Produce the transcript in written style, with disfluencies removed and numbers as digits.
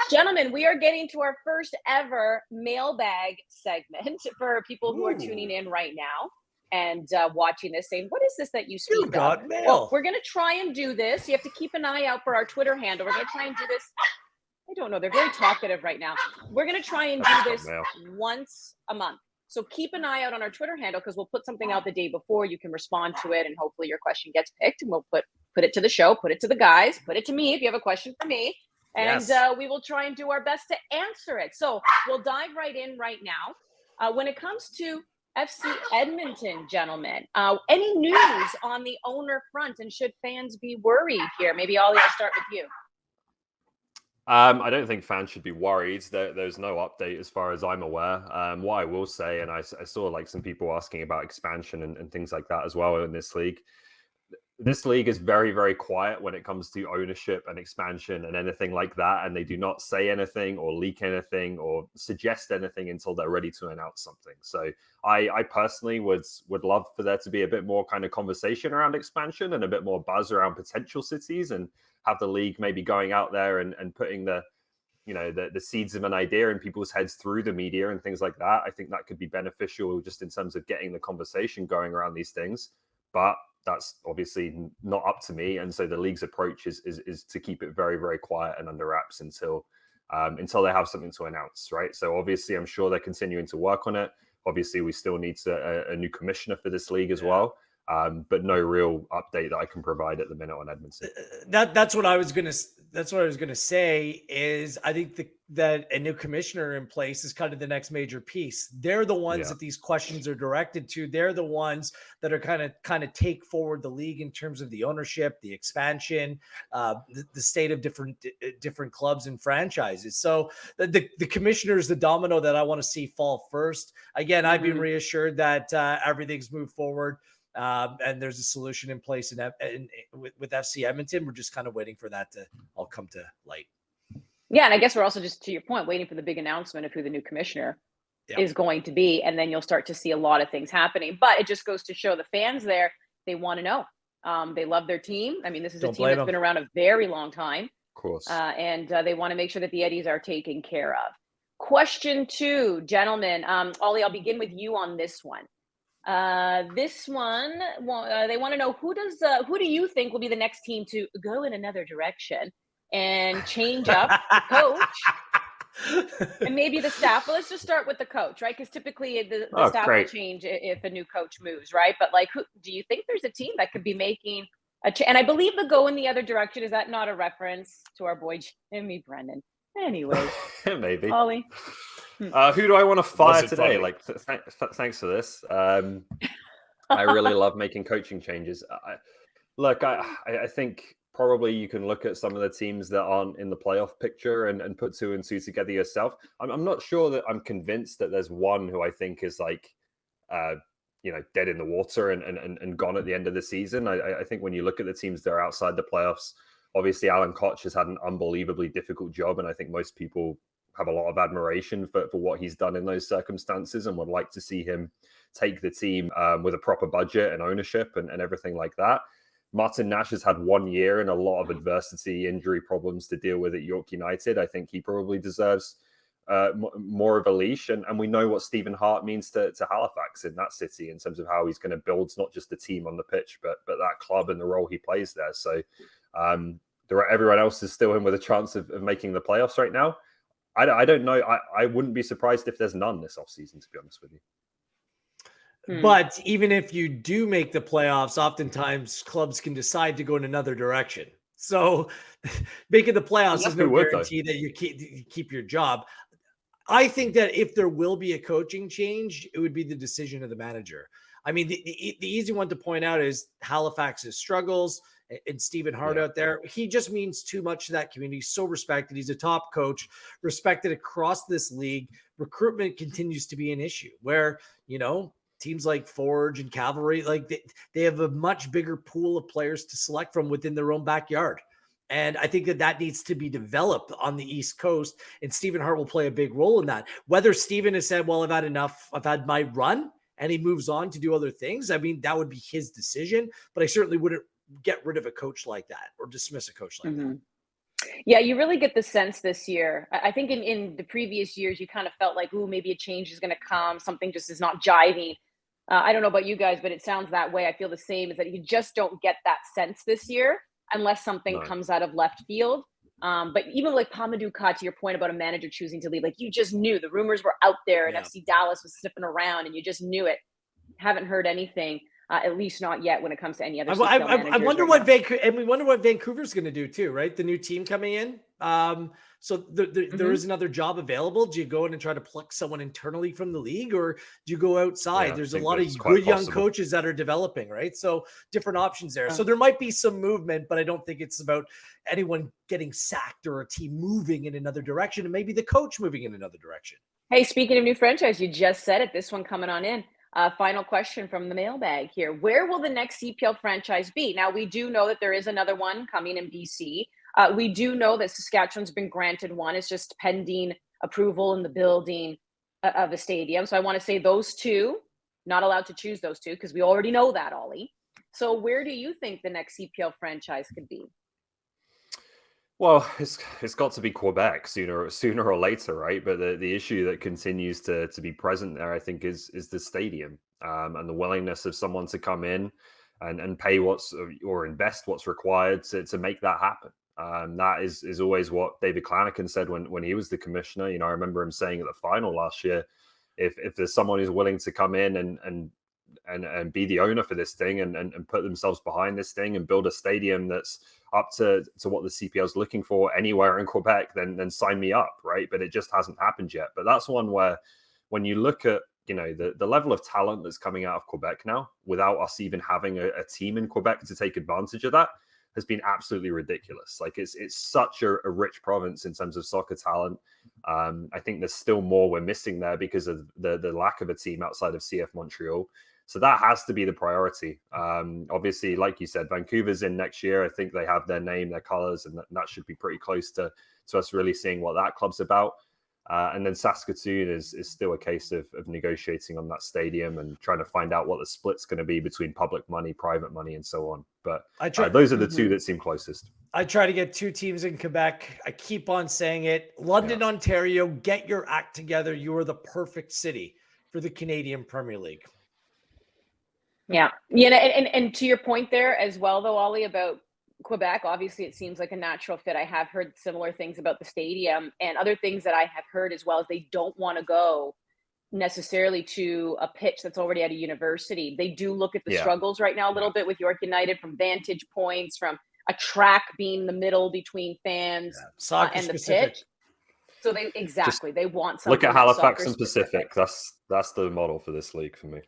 Gentlemen, we are getting to our first ever mailbag segment for people who are tuning in right now and watching this, saying, what is this that you speak You of? got mail. Well, we're going to try and do this. You have to keep an eye out for our Twitter handle. We're going to try and do this. I don't know. They're very talkative right now. We're going to try and do this once a month. So keep an eye out on our Twitter handle because we'll put something out the day before. You can respond to it and hopefully your question gets picked and we'll put it to the show, put it to the guys, put it to me if you have a question for me. And we will try and do our best to answer it. So we'll dive right in right now. When it comes to FC Edmonton, gentlemen, any news on the owner front and should fans be worried here? Maybe Ollie, I'll start with you. I don't think fans should be worried. There's no update as far as I'm aware. What I will say, and I saw like some people asking about expansion and things like that as well in this league. This league is very, very quiet when it comes to ownership and expansion and anything like that. And they do not say anything or leak anything or suggest anything until they're ready to announce something. So I personally would love for there to be a bit more kind of conversation around expansion and a bit more buzz around potential cities and have the league maybe going out there and putting the seeds of an idea in people's heads through the media and things like that. I think that could be beneficial just in terms of getting the conversation going around these things. But that's obviously not up to me. And so the league's approach is to keep it very, very quiet and under wraps until they have something to announce, right? So obviously, I'm sure they're continuing to work on it. Obviously, we still need a new commissioner for this league as well. But no real update that I can provide at the minute on Edmonton. That's what I was gonna say. Is I think that a new commissioner in place is kind of the next major piece. They're the ones that these questions are directed to. They're the ones that are kind of take forward the league in terms of the ownership, the expansion, the state of different clubs and franchises. So the commissioner is the domino that I want to see fall first. Again, I've been reassured that everything's moved forward. And there's a solution in place with FC Edmonton. We're just kind of waiting for that to all come to light. Yeah, and I guess we're also just, to your point, waiting for the big announcement of who the new commissioner is going to be, and then you'll start to see a lot of things happening. But it just goes to show the fans there, they want to know. They love their team. I mean, this is a team that's been around a very long time. Of course. And they want to make sure that the Eddies are taken care of. Question 2, gentlemen. Ollie, I'll begin with you on this one. This one, they want to know who do you think will be the next team to go in another direction and change up the coach and maybe the staff. Well, let's just start with the coach, right? Because typically the staff will change if a new coach moves, right? But like, who do you think there's a team that could be making and I believe the go in the other direction, is that not a reference to our boy Jimmy Brennan? Anyway, maybe. Ollie. Who do I want to fire today? Like, thanks for this. I really love making coaching changes. I think probably you can look at some of the teams that aren't in the playoff picture and put 2 and 2 together yourself. I'm not sure that I'm convinced that there's one who I think is like, dead in the water and gone at the end of the season. I think when you look at the teams that are outside the playoffs, obviously Alan Koch has had an unbelievably difficult job, and I think most people have a lot of admiration for what he's done in those circumstances and would like to see him take the team with a proper budget and ownership and everything like that. Martin Nash has had 1 year and a lot of adversity, injury problems to deal with at York United. I think he probably deserves more of a leash. And we know what Stephen Hart means to Halifax in that city in terms of how he's going to build not just the team on the pitch, but that club and the role he plays there. So everyone else is still in with a chance of making the playoffs right now. I don't know. I wouldn't be surprised if there's none this offseason, to be honest with you. But even if you do make the playoffs, oftentimes clubs can decide to go in another direction. So making the playoffs is no guarantee that you keep your job. I think that if there will be a coaching change, it would be the decision of the manager. I mean, the easy one to point out is Halifax's struggles and Stephen Hart out there. He just means too much to that community. He's so respected. He's a top coach, respected across this league. Recruitment continues to be an issue where, teams like Forge and Cavalry, like they have a much bigger pool of players to select from within their own backyard. And I think that needs to be developed on the East Coast, and Stephen Hart will play a big role in that. Whether Stephen has said, well, I've had enough, I've had my run, and he moves on to do other things, I mean, that would be his decision, but I certainly wouldn't get rid of a coach like that or dismiss a coach like that. Yeah, you really get the sense this year. I think in the previous years, you kind of felt like, ooh, maybe a change is going to come. Something just is not jiving. I don't know about you guys, but it sounds that way. I feel the same, is that you just don't get that sense this year unless something comes out of left field. But even like Pamadou Ka, to your point about a manager choosing to leave, like you just knew the rumors were out there and FC Dallas was sniffing around and you just knew it. Haven't heard anything. At least not yet when it comes to any other. I wonder what Vancouver, and we wonder what Vancouver's going to do too, right? The new team coming in. So there is another job available. Do you go in and try to pluck someone internally from the league, or do you go outside? There's a lot of good young coaches that are developing, right? So different options there. So there might be some movement, but I don't think it's about anyone getting sacked or a team moving in another direction, and maybe the coach moving in another direction. Hey, speaking of new franchise, you just said it. This one coming on in. Final question from the mailbag here. Where will the next CPL franchise be? Now, we do know that there is another one coming in BC. We do know that Saskatchewan's been granted one. It's just pending approval in the building of a stadium. So I want to say those two, not allowed to choose those two because we already know that, Ollie. So where do you think the next CPL franchise could be? Well, it's got to be Quebec sooner or later, right? But the issue that continues to be present there, I think, is the stadium and the willingness of someone to come in and pay or invest what's required to make that happen. That is always what David Klanaken said when he was the commissioner. You know, I remember him saying at the final last year, if there's someone who's willing to come in and be the owner for this thing and put themselves behind this thing and build a stadium that's up to what the CPL is looking for anywhere in Quebec, then sign me up, right? But it just hasn't happened yet. But that's one where when you look at, you know, the level of talent that's coming out of Quebec now, without us even having a team in Quebec to take advantage of that, has been absolutely ridiculous. Like it's such a rich province in terms of soccer talent. I think there's still more we're missing there because of the lack of a team outside of CF Montreal. So that has to be the priority. Obviously, like you said, Vancouver's in next year. I think they have their name, their colors, and that should be pretty close to us really seeing what that club's about. And then Saskatoon is still a case of negotiating on that stadium and trying to find out what the split's going to be between public money, private money, and so on. But those are the two that seem closest. I try to get two teams in Quebec. I keep on saying it. London, Ontario, get your act together. You are the perfect city for the Canadian Premier League. Yeah. And to your point there as well, though, Ollie, about Quebec, obviously it seems like a natural fit. I have heard similar things about the stadium, and other things that I have heard as well is they don't want to go necessarily to a pitch that's already at a university. They do look at the struggles right now a little bit with York United from vantage points, from a track being the middle between fans and the pitch. So they want something. Look at Halifax and Pacific. That's the model for this league for me.